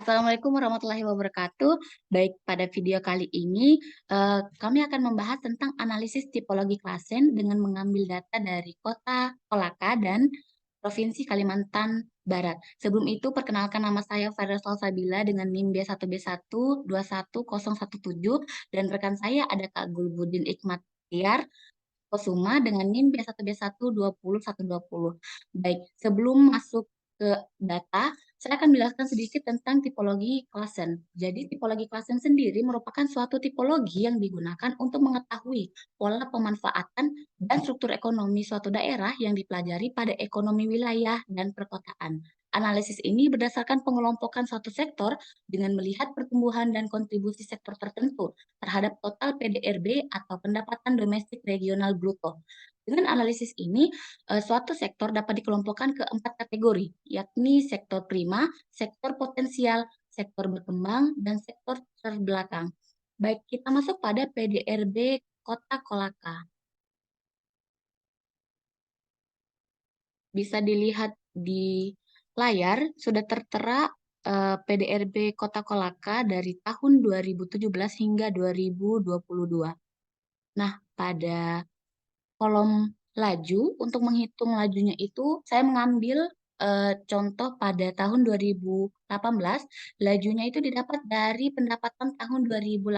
Assalamualaikum warahmatullahi wabarakatuh. Baik, pada video kali ini kami akan membahas tentang analisis tipologi klasen dengan mengambil data dari Kota Kolaka dan Provinsi Kalimantan Barat. Sebelum itu, perkenalkan nama saya Farida Salsabila dengan NIM B1B1211017 dan rekan saya ada Kak Gulbudin Ikmat Tiar Kusuma dengan NIM B1B1202120. Baik, sebelum masuk ke data, saya akan menjelaskan sedikit tentang tipologi klasen. Jadi, tipologi klasen sendiri merupakan suatu tipologi yang digunakan untuk mengetahui pola pemanfaatan dan struktur ekonomi suatu daerah yang dipelajari pada ekonomi wilayah dan perkotaan. Analisis ini berdasarkan pengelompokan suatu sektor dengan melihat pertumbuhan dan kontribusi sektor tertentu terhadap total PDRB atau pendapatan domestik regional bruto. Dengan analisis ini, suatu sektor dapat dikelompokkan ke 4 kategori, yakni sektor prima, sektor potensial, sektor berkembang, dan sektor terbelakang. Baik, kita masuk pada PDRB Kota Kolaka. Bisa dilihat di layar, sudah tertera PDRB Kota Kolaka dari tahun 2017 hingga 2022. Nah, pada kolom laju, untuk menghitung lajunya itu, saya mengambil contoh pada tahun 2018, lajunya itu didapat dari pendapatan tahun 2018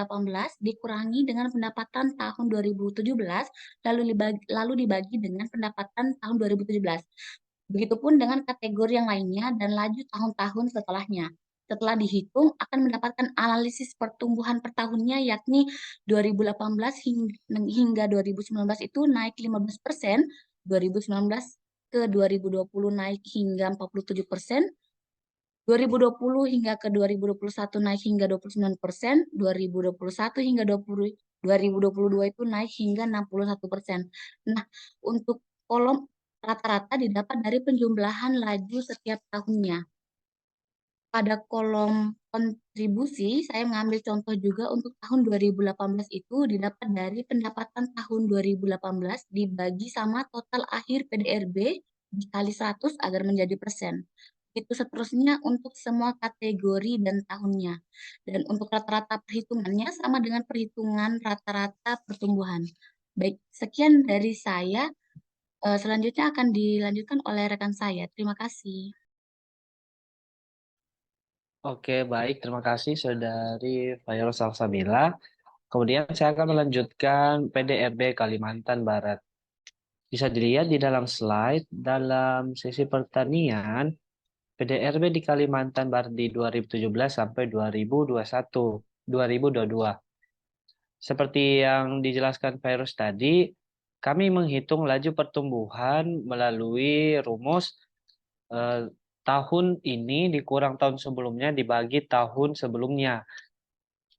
dikurangi dengan pendapatan tahun 2017, lalu dibagi dengan pendapatan tahun 2017. Begitupun dengan kategori yang lainnya dan laju tahun-tahun setelahnya. Setelah dihitung, akan mendapatkan analisis pertumbuhan per tahunnya, yakni 2018 hingga 2019 itu naik 15%, 2019 ke 2020 naik hingga 47%, 2020 hingga ke 2021 naik hingga 29%, 2021 hingga 2022 itu naik hingga 61%. Nah, untuk kolom rata-rata didapat dari penjumlahan laju setiap tahunnya. Pada kolom kontribusi, saya mengambil contoh juga untuk tahun 2018 itu didapat dari pendapatan tahun 2018 dibagi sama total akhir PDRB dikali 100 agar menjadi persen. Itu seterusnya untuk semua kategori dan tahunnya. Dan untuk rata-rata perhitungannya sama dengan perhitungan rata-rata pertumbuhan. Baik, sekian dari saya. Selanjutnya akan dilanjutkan oleh rekan saya. Terima kasih. Oke, baik. Terima kasih Saudari Fairul Salsabila. Kemudian saya akan melanjutkan PDRB Kalimantan Barat. Bisa dilihat di dalam slide, dalam sesi pertanian, PDRB di Kalimantan Barat di 2017 sampai 2021, 2022. Seperti yang dijelaskan Virus tadi, kami menghitung laju pertumbuhan melalui rumus eh, tahun ini dikurang tahun sebelumnya dibagi tahun sebelumnya,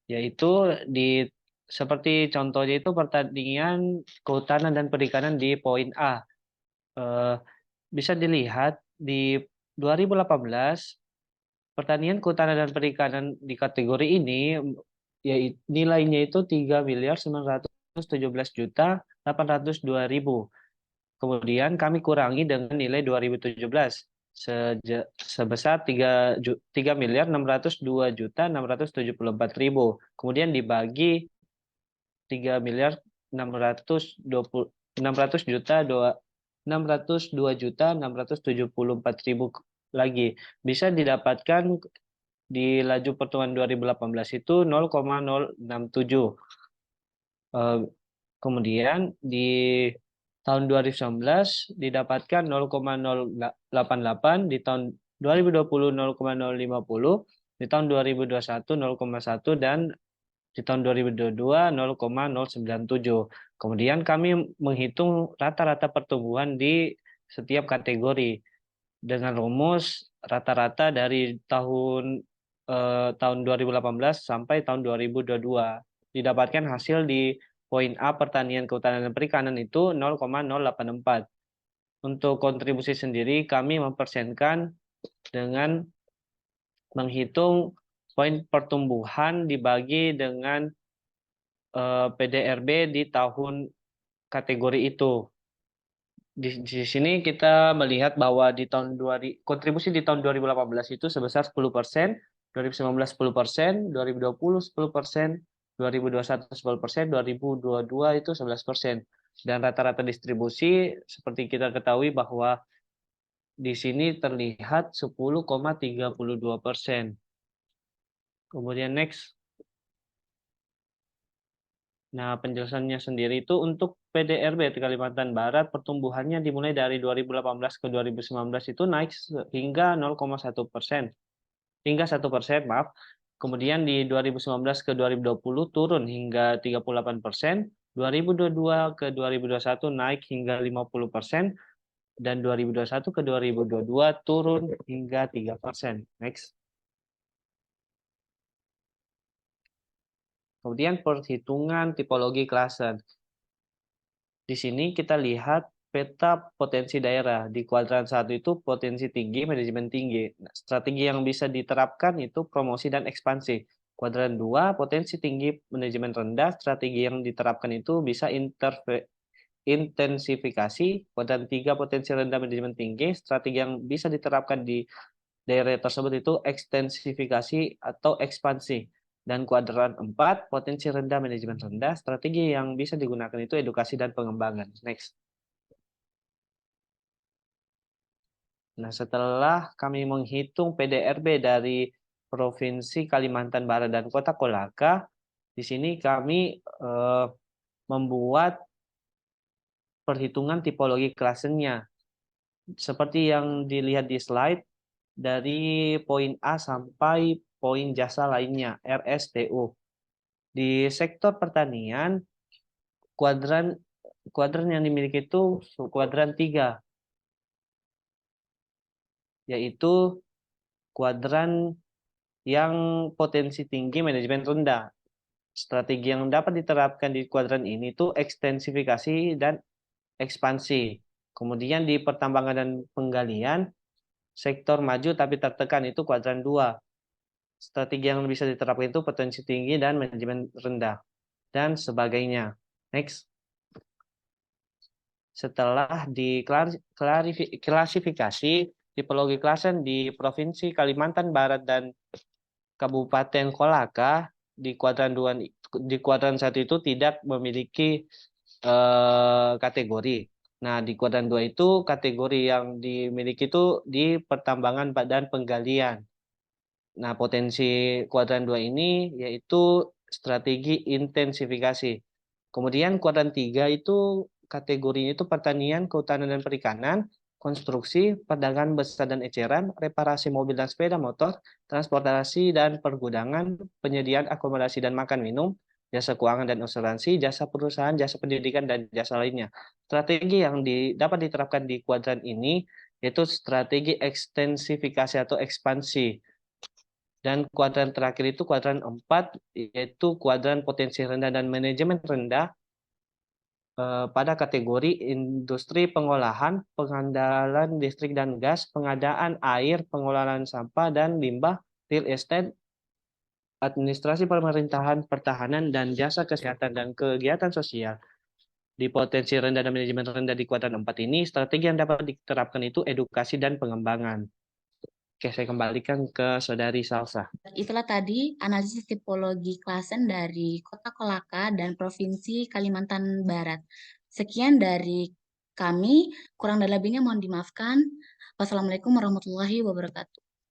yaitu di seperti contohnya itu pertandingan kehutanan dan perikanan di poin A. Eh, Bisa dilihat di 2018 pertanian kehutanan dan perikanan di kategori ini ya nilainya itu 3.917.802.000. Kemudian kami kurangi dengan nilai 2017 sebesar 3.602.674.000. Kemudian dibagi 3.602.674.000 lagi. Bisa didapatkan di laju pertumbuhan 2018 itu 0,067. Kemudian di tahun 2019 didapatkan 0,088, di tahun 2020 0,050, di tahun 2021 0,1, dan di tahun 2022 0,097. Kemudian kami menghitung rata-rata pertumbuhan di setiap kategori dengan rumus rata-rata dari tahun 2018 sampai tahun 2022. Didapatkan hasil di poin A pertanian kehutanan dan perikanan itu 0,084. Untuk kontribusi sendiri kami mempersenkan dengan menghitung poin pertumbuhan dibagi dengan PDRB di tahun kategori itu. Di sini kita melihat bahwa kontribusi di tahun 2018 itu sebesar 10%, 2019 10%, 2020 10%, 2021 10%, 2022 itu 11%. Dan rata-rata distribusi seperti kita ketahui bahwa di sini terlihat 10,32%. Kemudian next. Nah, penjelasannya sendiri itu untuk PDRB di Kalimantan Barat pertumbuhannya dimulai dari 2018 ke 2019 itu naik hingga 0,1%. Hingga 1%, maaf. Kemudian di 2019 ke 2020 turun hingga 38%, 2022 ke 2021 naik hingga 50%, dan 2021 ke 2022 turun hingga 3%. Next. Kemudian perhitungan tipologi klaser. Di sini kita lihat peta potensi daerah. Di kuadran 1 itu potensi tinggi, manajemen tinggi. Nah, strategi yang bisa diterapkan itu promosi dan ekspansi. Kuadran 2 potensi tinggi, manajemen rendah. Strategi yang diterapkan itu bisa intensifikasi. Kuadran 3 potensi rendah, manajemen tinggi. Strategi yang bisa diterapkan di daerah tersebut itu ekstensifikasi atau ekspansi. Dan kuadran 4, potensi rendah, manajemen rendah. Strategi yang bisa digunakan itu edukasi dan pengembangan. Next. Nah, setelah kami menghitung PDRB dari Provinsi Kalimantan Barat dan Kota Kolaka, di sini kami membuat perhitungan tipologi klasennya. Seperti yang dilihat di slide, dari poin A sampai poin jasa lainnya, RSTU. Di sektor pertanian, kuadran yang dimiliki itu kuadran 3, yaitu kuadran yang potensi tinggi, manajemen rendah. Strategi yang dapat diterapkan di kuadran ini itu ekstensifikasi dan ekspansi. Kemudian di pertambangan dan penggalian, sektor maju tapi tertekan itu kuadran 2. Strategi yang bisa diterapkan itu potensi tinggi dan manajemen rendah, dan sebagainya. Next. Setelah diklasifikasi tipologi klasen di Provinsi Kalimantan Barat dan Kabupaten Kolaka, di kuadran 1 itu tidak memiliki kategori. Nah, di kuadran 2 itu kategori yang dimiliki itu di pertambangan dan penggalian. Nah, potensi kuadran 2 ini yaitu strategi intensifikasi. Kemudian kuadran 3 itu kategorinya itu pertanian, kehutanan dan perikanan, konstruksi, perdagangan besar dan eceran, reparasi mobil dan sepeda motor, transportasi dan pergudangan, penyediaan akomodasi dan makan minum, jasa keuangan dan asuransi, jasa perusahaan, jasa pendidikan, dan jasa lainnya. Strategi yang dapat diterapkan di kuadran ini yaitu strategi ekstensifikasi atau ekspansi. Dan kuadran terakhir itu kuadran 4, yaitu kuadran potensi rendah dan manajemen rendah pada kategori industri pengolahan, pengandalan listrik dan gas, pengadaan air, pengelolaan sampah dan limbah, real estate, administrasi pemerintahan, pertahanan, dan jasa kesehatan dan kegiatan sosial. Di potensi rendah dan manajemen rendah di kuadran 4 ini, strategi yang dapat diterapkan itu edukasi dan pengembangan. Oke, saya kembalikan ke Saudari Salsa. Itulah tadi analisis tipologi klasen dari Kota Kolaka dan Provinsi Kalimantan Barat. Sekian dari kami, kurang dan lebihnya mohon dimaafkan. Wassalamualaikum warahmatullahi wabarakatuh.